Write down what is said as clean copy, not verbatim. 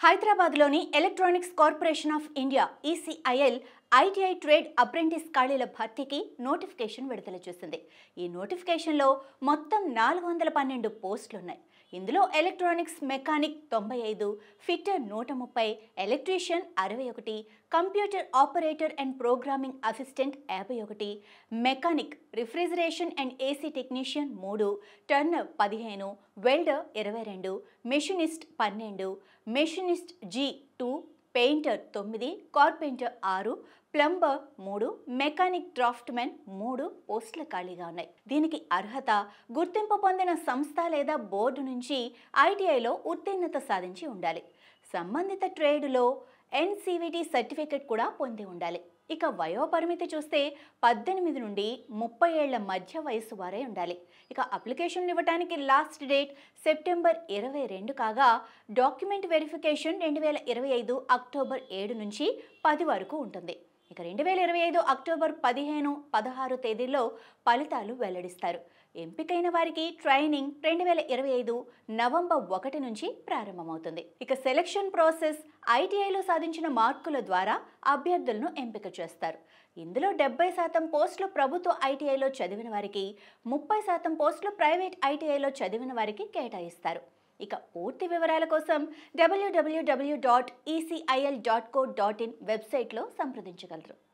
హైదరాబాద్లోని electronics corporation of India ECIL ITI trade apprentice ఖాళీల భర్తీకి నోటిఫికేషన్ విడుదల చేసింది. ఈ నోటిఫికేషన్లో మొత్తం 412 పోస్టులున్నాయి. ఇందులో electronics mechanic 95, fitter 130, electrician 61, computer operator and programming assistant 51, mechanic refrigeration and AC technician 3, turner 15, welder 22, machinist 12, machinist G 2, painter 9, carpenter 6, plumber 3, mechanic draftsmen 3 పోస్టులు ఖాళీగా ఉన్నాయి. దీనికి అర్హత గుర్తింపు పొందిన సంస్థ లేదా బోర్డు నుంచి ఐటీఐలో ఉత్తీర్ణత సాధించి ఉండాలి. సంబంధిత ట్రేడ్లో ఎన్సీవీటీ సర్టిఫికెట్ కూడా పొంది ఉండాలి. ఇక వయోపరిమితి చూస్తే 18 నుండి 30 ఏళ్ల మధ్య వయసు వారే ఉండాలి. ఇక అప్లికేషన్లు ఇవ్వడానికి లాస్ట్ డేట్ సెప్టెంబర్ 22 కాగా డాక్యుమెంట్ వెరిఫికేషన్ 2025 అక్టోబర్ 7 నుంచి 10 వరకు ఉంటుంది. ఇక 2025 అక్టోబర్ 15, 16 తేదీల్లో ఫలితాలు వెల్లడిస్తారు. ఎంపికైన వారికి ట్రైనింగ్ 2025 నవంబర్ 1 నుంచి ప్రారంభమవుతుంది. ఇక సెలక్షన్ ప్రాసెస్ ఐటీఐలో సాధించిన మార్కుల ద్వారా అభ్యర్థులను ఎంపిక చేస్తారు. ఇందులో 70% పోస్టులు ప్రభుత్వ ఐటీఐలో చదివిన వారికి, 30% పోస్టులు ప్రైవేట్ ఐటీఐలో చదివిన వారికి కేటాయిస్తారు. ఇక పూర్తి వివరాల కోసం www.ecil.co.in వెబ్సైట్లో సంప్రదించగలరు.